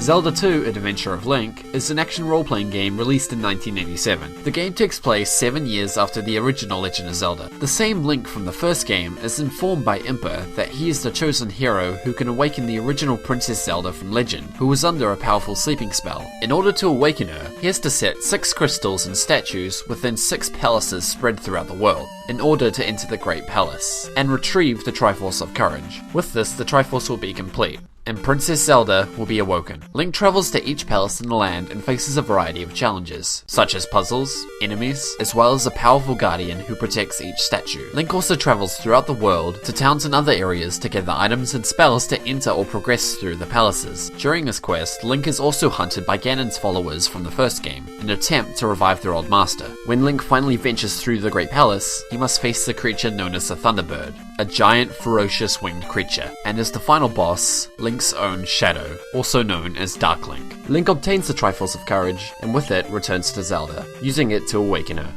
Zelda 2: Adventure of Link is an action role-playing game released in 1987. The game takes place 7 years after the original Legend of Zelda. The same Link from the first game is informed by Impa that he is the chosen hero who can awaken the original Princess Zelda from Legend, who was under a powerful sleeping spell. In order to awaken her, he has to set 6 crystals and statues within 6 palaces spread throughout the world, in order to enter the Great Palace, and retrieve the Triforce of Courage. With this, the Triforce will be complete, and Princess Zelda will be awoken. Link travels to each palace in the land and faces a variety of challenges, such as puzzles, enemies, as well as a powerful guardian who protects each statue. Link also travels throughout the world to towns and other areas to gather items and spells to enter or progress through the palaces. During this quest, Link is also hunted by Ganon's followers from the first game, in an attempt to revive their old master. When Link finally ventures through the Great Palace, he must face the creature known as the Thunderbird, a giant ferocious winged creature, and as the final boss, Link's own Shadow, also known as Dark Link. Link obtains the Triforce of Courage, and with it returns to Zelda, using it to awaken her.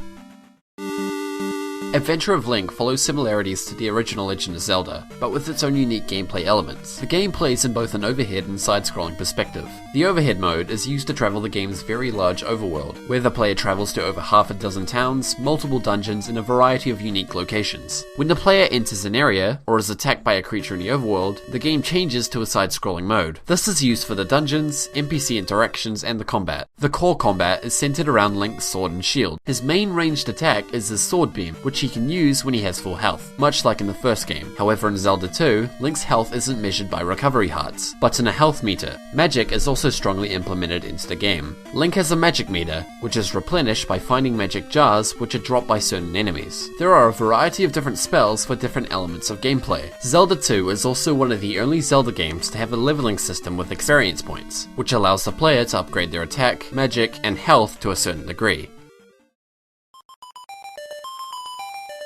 Adventure of Link follows similarities to the original Legend of Zelda, but with its own unique gameplay elements. The game plays in both an overhead and side-scrolling perspective. The overhead mode is used to travel the game's very large overworld, where the player travels to over half a dozen towns, multiple dungeons, and a variety of unique locations. When the player enters an area, or is attacked by a creature in the overworld, the game changes to a side-scrolling mode. This is used for the dungeons, NPC interactions, and the combat. The core combat is centered around Link's sword and shield. His main ranged attack is his sword beam, which he can use when he has full health, much like in the first game. However, in Zelda 2, Link's health isn't measured by recovery hearts, but in a health meter. Magic is also strongly implemented into the game. Link has a magic meter, which is replenished by finding magic jars which are dropped by certain enemies. There are a variety of different spells for different elements of gameplay. Zelda 2 is also one of the only Zelda games to have a leveling system with experience points, which allows the player to upgrade their attack, magic, and health to a certain degree.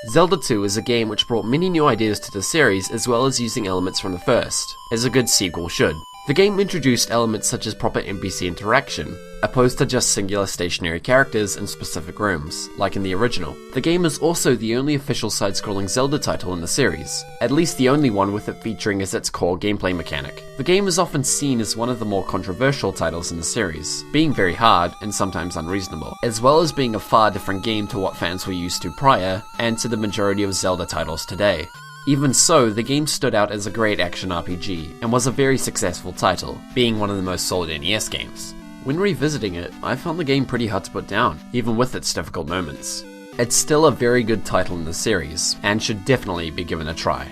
Zelda 2 is a game which brought many new ideas to the series as well as using elements from the first, as a good sequel should. The game introduced elements such as proper NPC interaction, opposed to just singular stationary characters in specific rooms, like in the original. The game is also the only official side-scrolling Zelda title in the series, at least the only one with it featuring as its core gameplay mechanic. The game is often seen as one of the more controversial titles in the series, being very hard and sometimes unreasonable, as well as being a far different game to what fans were used to prior, and to the majority of Zelda titles today. Even so, the game stood out as a great action RPG, and was a very successful title, being one of the most sold NES games. When revisiting it, I found the game pretty hard to put down, even with its difficult moments. It's still a very good title in the series, and should definitely be given a try.